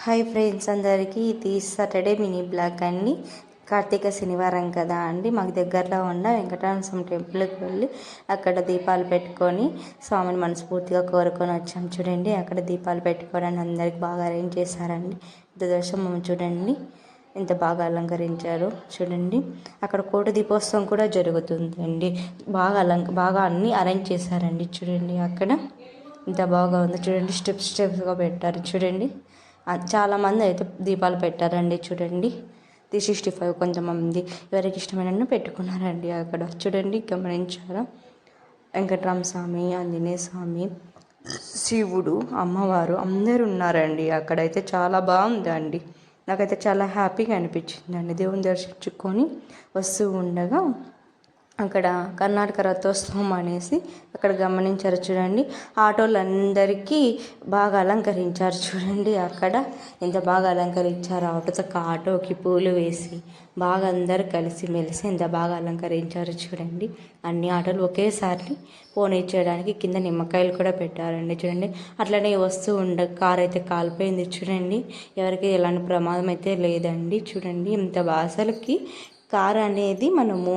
Hi friends అందరికీ, ఇది Saturday mini blog అండి. కార్తీక శనివారం కదా అండి, మాకు దగ్గరలో ఉన్న వెంకటరమణ స్వామి టెంపుల్కి వెళ్ళి అక్కడ దీపాలు పెట్టుకొని స్వామిని మనస్ఫూర్తిగా కోరుకొని వచ్చాం. చూడండి, అక్కడ దీపాలు పెట్టుకోవడానికి అందరికి బాగా అరేంజ్ చేశారండి. దర్శనం చూడండి ఎంత బాగా అలంకరించారు. చూడండి, అక్కడ కోటి దీపోత్సవం కూడా జరుగుతుందండి. బాగా అన్నీ అరేంజ్ చేశారండి. చూడండి అక్కడ ఎంత బాగా ఉందో. చూడండి, స్టెప్స్గా పెట్టారు. చూడండి, చాలామంది అయితే దీపాలు పెట్టారండి. చూడండి, 365 కొంతమంది ఎవరికి ఇష్టమైన పెట్టుకున్నారండి. అక్కడ చూడండి, గమనించారా? వెంకటరామ స్వామి, ఆంజనేయ స్వామి, శివుడు, అమ్మవారు అందరూ ఉన్నారండి. అక్కడైతే చాలా బాగుందండి. నాకైతే చాలా హ్యాపీగా అనిపించిందండి. దేవుని దర్శించుకొని వస్తూ ఉండగా అక్కడ కర్ణాటక రథోత్సవం అనేసి అక్కడ గమనించారు. చూడండి, ఆటోలందరికీ బాగా అలంకరించారు. చూడండి, అక్కడ ఎంత బాగా అలంకరించారు. ఆటోకి పూలు వేసి బాగా అందరు కలిసిమెలిసి ఎంత బాగా అలంకరించారు. చూడండి, అన్ని ఆటోలు ఒకేసారి పోనిచ్చేయడానికి కింద నిమ్మకాయలు కూడా పెట్టారండి. చూడండి, అట్లనే వస్తూ కారు అయితే కాలిపోయింది. చూడండి, ఎవరికి ఎలాంటి ప్రమాదం అయితే లేదండి. చూడండి, ఇంత అసలుకి కారు అనేది మనము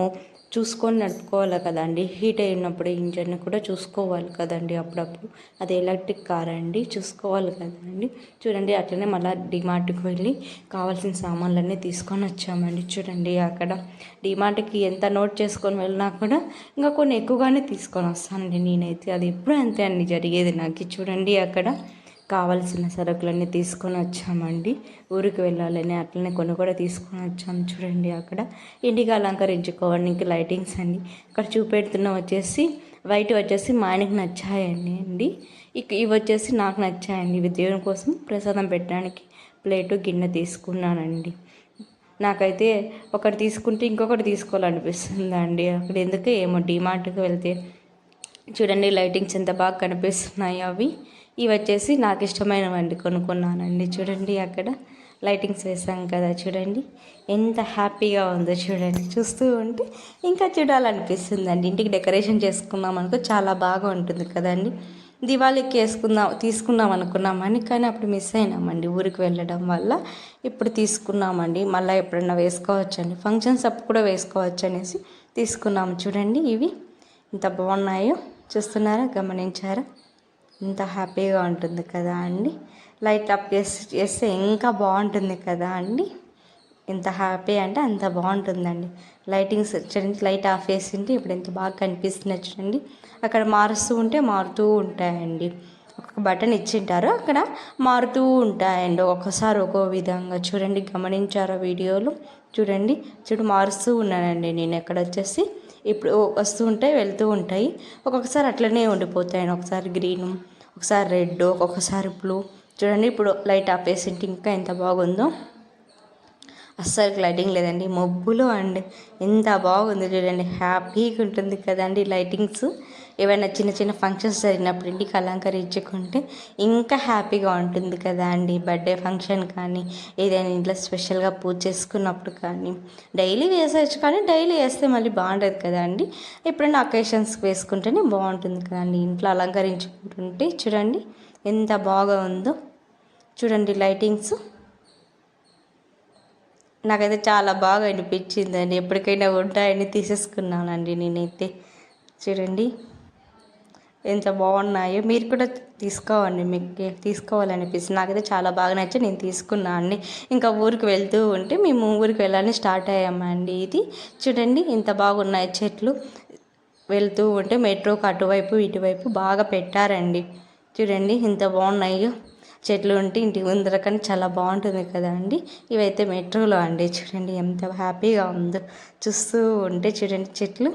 చూసుకొని నడుపుకోవాలి కదండి. హీట్ అయినప్పుడు ఇంజన్ కూడా చూసుకోవాలి కదండి అప్పుడప్పుడు. అది ఎలక్ట్రిక్ కార్ అండి, చూసుకోవాలి కదండి. చూడండి, అట్లనే మళ్ళీ డిమార్ట్కి వెళ్ళి కావాల్సిన సామాన్లన్నీ తీసుకొని వచ్చామండి. చూడండి, అక్కడ డిమార్ట్కి ఎంత నోట్ చేసుకొని వెళ్ళినా కూడా ఇంకా కొన్ని ఎక్కువగానే తీసుకొని వస్తానండి నేనైతే. అది ఎప్పుడు అంతే అండి జరిగేది నాకు. చూడండి, అక్కడ కావాల్సిన సరుకులన్నీ తీసుకొని వచ్చామండి. ఊరికి వెళ్ళాలని అట్లనే కొన్ని కూడా తీసుకొని వచ్చాము. చూడండి, అక్కడ ఇంటికి అలంకరించుకోవడానికి లైటింగ్స్ అండి. అక్కడ చూపెడుతున్న వచ్చేసి వైట్ వచ్చేసి మా ఆయనకి నచ్చాయండి. ఇవి వచ్చేసి నాకు నచ్చాయండి. ఇవి దేవుని కోసం ప్రసాదం పెట్టడానికి ప్లేటు గిన్నె తీసుకున్నానండి. నాకైతే ఒకటి తీసుకుంటే ఇంకొకటి తీసుకోవాలనిపిస్తుందండి. అక్కడ ఎందుకు ఏమో డిమార్ట్కి వెళ్తే చూడండి లైటింగ్స్ ఎంత బాగా కనిపిస్తున్నాయి. ఇవి వచ్చేసి నాకు ఇష్టమైనవండి, కొనుక్కున్నానండి. చూడండి, అక్కడ లైటింగ్స్ వేసాం కదా. చూడండి ఎంత హ్యాపీగా ఉందో. చూడండి, చూస్తూ ఉంటే ఇంకా చూడాలనిపిస్తుందండి. ఇంటికి డెకరేషన్ చేసుకున్నాం అనుకో చాలా బాగా ఉంటుంది కదండి. దివాళీకి తీసుకుందాం అనుకున్నామని, కానీ అప్పుడు మిస్ అయినామండి ఊరికి వెళ్ళడం వల్ల. ఇప్పుడు తీసుకున్నామండి, మళ్ళీ ఎప్పుడన్నా వేసుకోవచ్చండి, ఫంక్షన్స్ అప్పుడు కూడా వేసుకోవచ్చు అనేసి తీసుకున్నాము. చూడండి, ఇవి ఎంత బాగున్నాయో చూస్తున్నారా, గమనించారా? ఎంత హ్యాపీగా ఉంటుంది కదా అండి. లైట్ అప్ చేస్తే ఇంకా బాగుంటుంది కదా అండి. ఎంత హ్యాపీ అంటే అంత బాగుంటుందండి. లైటింగ్స్ చూడండి, లైట్ ఆఫ్ చేసింటే ఇప్పుడు ఎంత బాగా కనిపిస్తున్నాయి. చూడండి, అక్కడ మారుతూ ఉంటాయండి. ఒక్కొక్క బటన్ ఇచ్చింటారు, అక్కడ మారుతూ ఉంటాయండి. ఒక్కొక్కసారి ఒక్కో విధంగా. చూడండి, గమనించారా వీడియోలు? చూడు మారుస్తూ ఉన్నానండి నేను. ఎక్కడ వచ్చేసి ఇప్పుడు వస్తూ ఉంటాయి, వెళ్తూ ఉంటాయి. ఒక్కొక్కసారి అట్లనే ఉండిపోతాయి. ఒకసారి గ్రీను, ఒకసారి రెడ్, ఒక్కొక్కసారి బ్లూ. చూడండి, ఇప్పుడు లైట్ ఆపేసింటే ఇంకా ఎంత బాగుందో. అస్సలు లైటింగ్ లేదండి, మబ్బులు అండి. ఎంత బాగుంది చూడండి, హ్యాపీగా ఉంటుంది కదండి లైటింగ్స్. ఏవైనా చిన్న చిన్న ఫంక్షన్స్ జరిగినప్పుడు ఇంటికి అలంకరించుకుంటే ఇంకా హ్యాపీగా ఉంటుంది కదా అండి. బర్త్డే ఫంక్షన్ కానీ, ఏదైనా ఇంట్లో స్పెషల్గా పూజ చేసుకున్నప్పుడు కానీ డైలీ వేసేయచ్చు, కానీ డైలీ వేస్తే మళ్ళీ బాగుంటుంది కదా అండి. ఎప్పుడైనా అకేషన్స్కి వేసుకుంటేనే బాగుంటుంది కదండి. ఇంట్లో అలంకరించుకుంటుంటే చూడండి ఎంత బాగా ఉందో. చూడండి లైటింగ్స్, నాకైతే చాలా బాగా అనిపించిందండి. ఎప్పటికైనా ఉంటాయని తీసేసుకున్నానండి నేనైతే. చూడండి ఎంత బాగున్నాయో. మీరు కూడా తీసుకోవండి, మీకు తీసుకోవాలనిపిస్తుంది. నాకైతే చాలా బాగా నచ్చి నేను తీసుకున్నాను అండి. ఇంకా ఊరికి వెళ్తూ ఉంటే మేము ఊరికి వెళ్ళాలని స్టార్ట్ అయ్యామండి. ఇది చూడండి ఎంత బాగున్నాయి చెట్లు. వెళ్తూ ఉంటే మెట్రోకి అటువైపు ఇటువైపు బాగా పెట్టారండి. చూడండి ఎంత బాగున్నాయో. చెట్లు ఉంటే ఇంటి ముందర కానీ చాలా బాగుంటుంది కదా అండి. ఇవైతే మెట్రోలో అండి. చూడండి ఎంత హ్యాపీగా ఉందో. చూస్తూ ఉంటే చూడండి చెట్లు.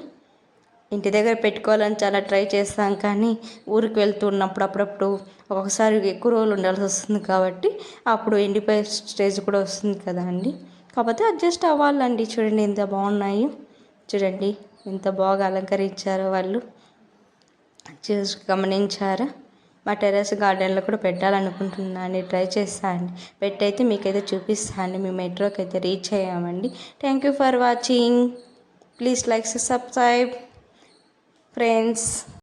ఇంటి దగ్గర పెట్టుకోవాలని చాలా ట్రై చేస్తాం, కానీ ఊరికి వెళ్తున్నప్పుడు అప్పుడప్పుడు ఒక్కొక్కసారి ఎక్కువ రోజులు ఉండాల్సి వస్తుంది కాబట్టి అప్పుడు ఎండిపోయే స్టేజ్ కూడా వస్తుంది కదా అండి. కాకపోతే అడ్జస్ట్ అవ్వాలండి. చూడండి ఎంత బాగున్నాయో. చూడండి ఎంత బాగా అలంకరించారో వాళ్ళు. చూసి గమనించారా? మా టెర్రస్ గార్డెన్లో కూడా పెట్టాలనుకుంటున్నాను, ట్రై చేస్తాను. పెట్టయితే మీకైతే చూపిస్తాను. మేము మెట్రోకి అయితే రీచ్ అయ్యామండి. Thank you for watching. Please like subscribe friends.